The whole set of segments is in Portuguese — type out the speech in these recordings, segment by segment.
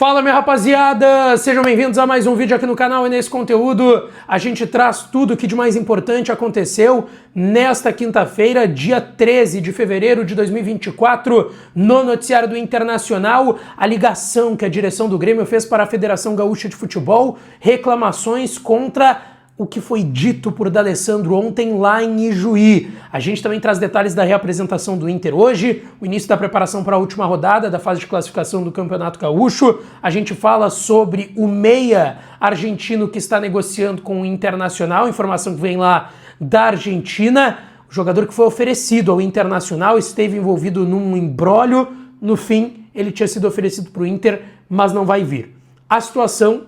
Fala, minha rapaziada! Sejam bem-vindos a mais um vídeo aqui no canal, e nesse conteúdo a gente traz tudo o que de mais importante aconteceu nesta quinta-feira, dia 13 de fevereiro de 2024, no noticiário do Internacional, a ligação que a direção do Grêmio fez para a Federação Gaúcha de Futebol, reclamações contra o que foi dito por D'Alessandro ontem lá em Ijuí. A gente também traz detalhes da reapresentação do Inter hoje, o início da preparação para a última rodada da fase de classificação do Campeonato Gaúcho. A gente fala sobre o meia argentino que está negociando com o Internacional, informação que vem lá da Argentina. O jogador que foi oferecido ao Internacional esteve envolvido num imbróglio. No fim, ele tinha sido oferecido para o Inter, mas não vai vir. A situação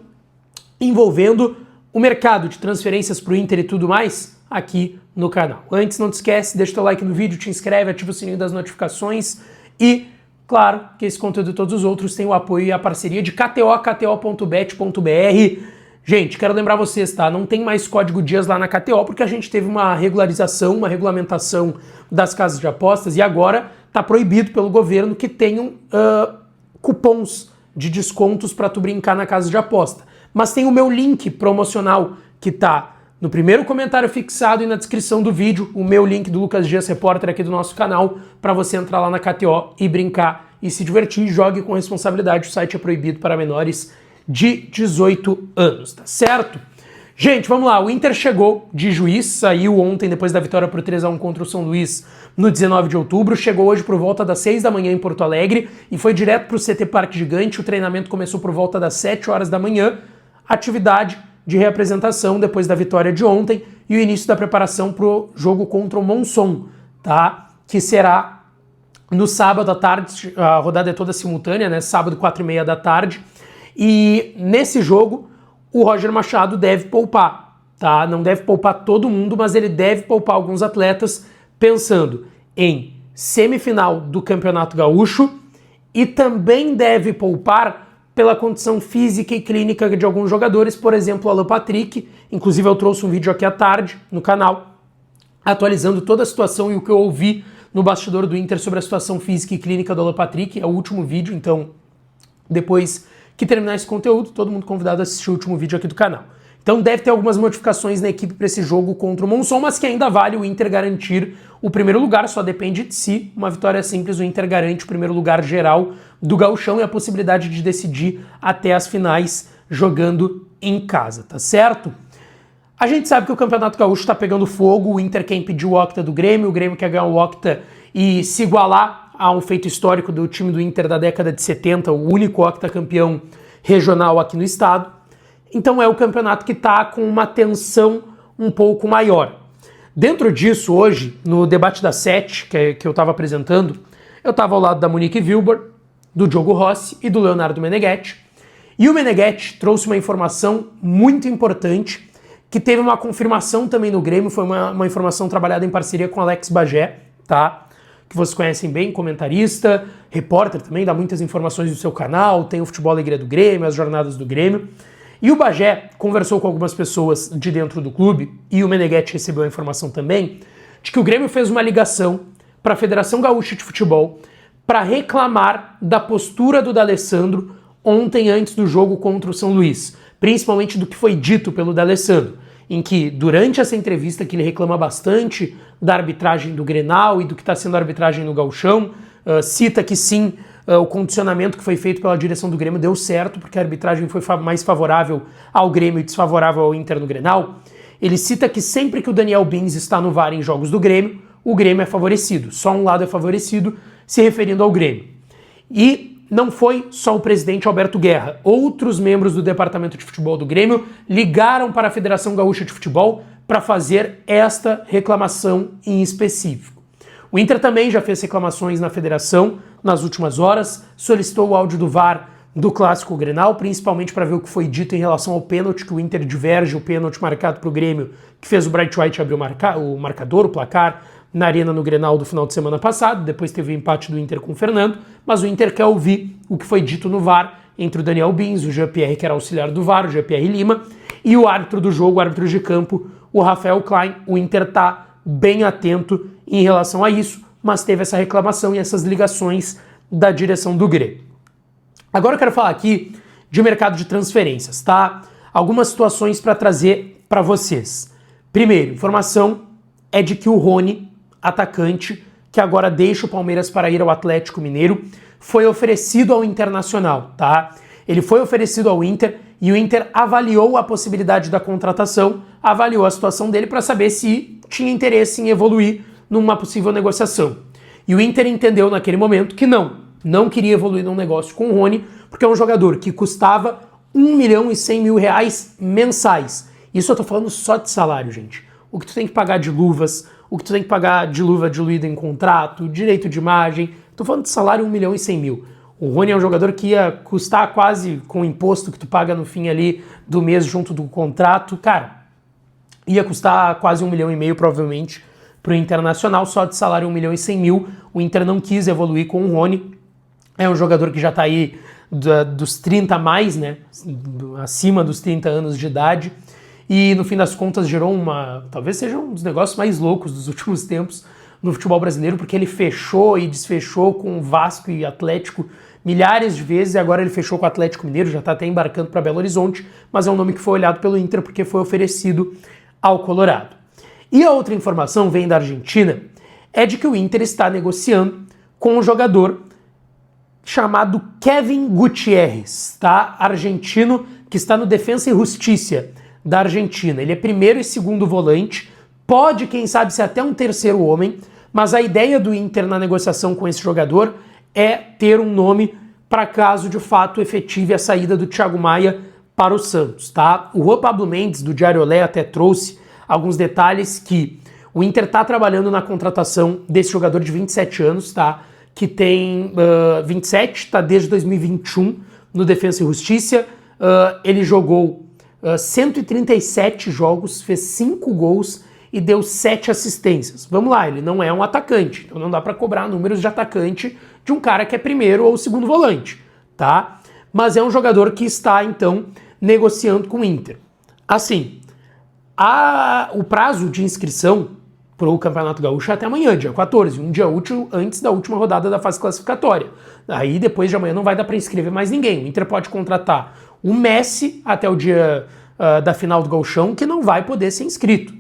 envolvendo o mercado de transferências para o Inter e tudo mais aqui no canal. Antes, não te esquece, deixa o teu like no vídeo, te inscreve, ativa o sininho das notificações e, claro, que esse conteúdo e todos os outros têm o apoio e a parceria de kto.bet.br. Gente, quero lembrar vocês, tá? Não tem mais código Dias lá na KTO porque a gente teve uma regularização, uma regulamentação das casas de apostas e agora tá proibido pelo governo que tenham cupons de descontos para tu brincar na casa de aposta. Mas tem o meu link promocional que tá no primeiro comentário fixado e na descrição do vídeo, o meu link do Lucas Dias, repórter aqui do nosso canal, para você entrar lá na KTO e brincar e se divertir. Jogue com responsabilidade, o site é proibido para menores de 18 anos, tá certo? Gente, vamos lá, o Inter chegou de Juiz, saiu ontem depois da vitória por 3-1 contra o São Luís no 19 de outubro, chegou hoje por volta das 6 da manhã em Porto Alegre e foi direto para o CT Parque Gigante. O treinamento começou por volta das 7 horas da manhã, atividade de reapresentação depois da vitória de ontem e o início da preparação para o jogo contra o Monson, tá? Que será no sábado à tarde, a rodada é toda simultânea, né? Sábado, 4h30 da tarde. E nesse jogo, o Roger Machado deve poupar, tá? Não deve poupar todo mundo, mas ele deve poupar alguns atletas pensando em semifinal do Campeonato Gaúcho e também deve poupar pela condição física e clínica de alguns jogadores, por exemplo, o Alan Patrick. Inclusive eu trouxe um vídeo aqui à tarde no canal, atualizando toda a situação e o que eu ouvi no bastidor do Inter sobre a situação física e clínica do Alan Patrick. É o último vídeo, então depois que terminar esse conteúdo, todo mundo convidado a assistir o último vídeo aqui do canal. Então deve ter algumas modificações na equipe para esse jogo contra o Monson, mas que ainda vale o Inter garantir o primeiro lugar, só depende de si. Uma vitória simples, o Inter garante o primeiro lugar geral do Gauchão e a possibilidade de decidir até as finais jogando em casa, tá certo? A gente sabe que o Campeonato Gaúcho está pegando fogo, o Inter quer impedir o octa do Grêmio, o Grêmio quer ganhar o octa e se igualar a um feito histórico do time do Inter da década de 70, o único octa campeão regional aqui no estado. Então é o campeonato que está com uma tensão um pouco maior. Dentro disso, hoje, no debate das 7, que eu estava apresentando, eu estava ao lado da Monique Wilbur, do Diogo Rossi e do Leonardo Meneghetti. E o Meneghetti trouxe uma informação muito importante, que teve uma confirmação também no Grêmio, foi uma informação trabalhada em parceria com Alex Bagé, tá? Que vocês conhecem bem, comentarista, repórter também, dá muitas informações do seu canal, tem o Futebol Alegria do Grêmio, as jornadas do Grêmio. E o Bagé conversou com algumas pessoas de dentro do clube, e o Meneghetti recebeu a informação também, de que o Grêmio fez uma ligação para a Federação Gaúcha de Futebol para reclamar da postura do D'Alessandro ontem antes do jogo contra o São Luís, principalmente do que foi dito pelo D'Alessandro, em que durante essa entrevista que ele reclama bastante da arbitragem do Grenal e do que está sendo a arbitragem no Gauchão, cita que sim, o condicionamento que foi feito pela direção do Grêmio deu certo, porque a arbitragem foi mais favorável ao Grêmio e desfavorável ao Inter no Grenal. Ele cita que sempre que o Daniel Bins está no VAR em jogos do Grêmio, o Grêmio é favorecido, só um lado é favorecido, se referindo ao Grêmio. E não foi só o presidente Alberto Guerra, outros membros do departamento de futebol do Grêmio ligaram para a Federação Gaúcha de Futebol para fazer esta reclamação em específico. O Inter também já fez reclamações na federação nas últimas horas, solicitou o áudio do VAR do Clássico Grenal, principalmente para ver o que foi dito em relação ao pênalti, que o Inter diverge, o pênalti marcado para o Grêmio, que fez o Bright White abrir o marcador, o placar, na Arena no Grenal do final de semana passado. Depois teve o empate do Inter com o Fernando, mas o Inter quer ouvir o que foi dito no VAR entre o Daniel Bins, o Jean-Pierre, que era auxiliar do VAR, o Jean-Pierre Lima, e o árbitro do jogo, o árbitro de campo, o Rafael Klein. O Inter está bem atento em relação a isso, mas teve essa reclamação e essas ligações da direção do Grêmio. Agora eu quero falar aqui de mercado de transferências, tá? Algumas situações para trazer para vocês. Primeiro, informação é de que o Rony, atacante, que agora deixa o Palmeiras para ir ao Atlético Mineiro, foi oferecido ao Internacional, tá? Ele foi oferecido ao Inter e o Inter avaliou a possibilidade da contratação, avaliou a situação dele para saber se tinha interesse em evoluir numa possível negociação. E o Inter entendeu naquele momento que não queria evoluir num negócio com o Rony, porque é um jogador que custava 1.100.000 reais mensais. Isso eu tô falando só de salário, gente. O que tu tem que pagar de luvas, o que tu tem que pagar de luva diluída em contrato, direito de imagem. Tô falando de salário 1.100.000. O Rony é um jogador que ia custar quase, com o imposto que tu paga no fim ali do mês junto do contrato, cara, ia custar quase 1,5 milhão provavelmente pro Internacional, só de salário 1.100.000. O Inter não quis evoluir com o Rony. É um jogador que já tá aí dos 30 a mais, né? Acima dos 30 anos de idade. E no fim das contas gerou talvez seja um dos negócios mais loucos dos últimos tempos no futebol brasileiro, porque ele fechou e desfechou com o Vasco e Atlético milhares de vezes, e agora ele fechou com o Atlético Mineiro, já tá até embarcando para Belo Horizonte, mas é um nome que foi olhado pelo Inter porque foi oferecido ao Colorado. E a outra informação vem da Argentina, é de que o Inter está negociando com um jogador chamado Kevin Gutierrez, tá? Argentino, que está no Defensa e Justiça da Argentina. Ele é primeiro e segundo volante, pode, quem sabe, ser até um terceiro homem, mas a ideia do Inter na negociação com esse jogador é ter um nome para caso de fato efetive a saída do Thiago Maia para o Santos, tá? O Juan Pablo Mendes, do Diário Olé, até trouxe alguns detalhes que o Inter está trabalhando na contratação desse jogador de 27 anos, tá? Que tem 27, está desde 2021 no Defensa e Justiça. Ele jogou 137 jogos, fez 5 gols e deu 7 assistências. Vamos lá, ele não é um atacante, então não dá para cobrar números de atacante de um cara que é primeiro ou segundo volante, tá? Mas é um jogador que está, então, negociando com o Inter. Assim, o prazo de inscrição para o Campeonato Gaúcho é até amanhã, dia 14, um dia útil antes da última rodada da fase classificatória. Aí depois de amanhã não vai dar para inscrever mais ninguém. O Inter pode contratar o Messi até o dia da final do Gauchão, que não vai poder ser inscrito.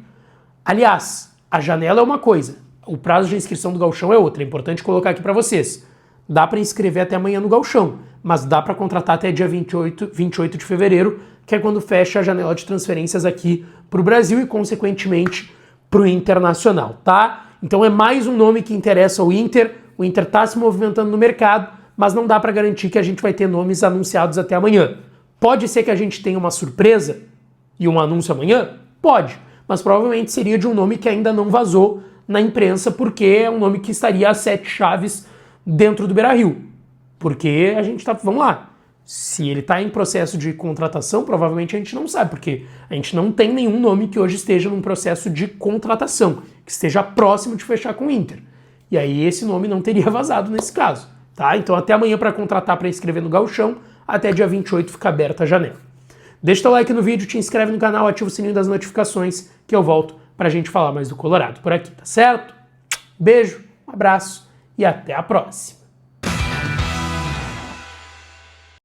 Aliás, a janela é uma coisa, o prazo de inscrição do Gauchão é outra. É importante colocar aqui para vocês. Dá para inscrever até amanhã no Gauchão, mas dá para contratar até dia 28 de fevereiro, que é quando fecha a janela de transferências aqui para o Brasil e, consequentemente, para o Internacional, tá? Então é mais um nome que interessa ao Inter. O Inter está se movimentando no mercado, mas não dá para garantir que a gente vai ter nomes anunciados até amanhã. Pode ser que a gente tenha uma surpresa e um anúncio amanhã? Pode, mas provavelmente seria de um nome que ainda não vazou na imprensa, porque é um nome que estaria a 7 chaves dentro do Beira-Rio. Porque a gente tá... Vamos lá. Se ele está em processo de contratação, provavelmente a gente não sabe, porque a gente não tem nenhum nome que hoje esteja num processo de contratação, que esteja próximo de fechar com o Inter. E aí esse nome não teria vazado nesse caso, tá? Então até amanhã para contratar, para inscrever no Gauchão, até dia 28 fica aberta a janela. Deixa teu like no vídeo, te inscreve no canal, ativa o sininho das notificações, que eu volto pra gente falar mais do Colorado por aqui, tá certo? Beijo, um abraço e até a próxima.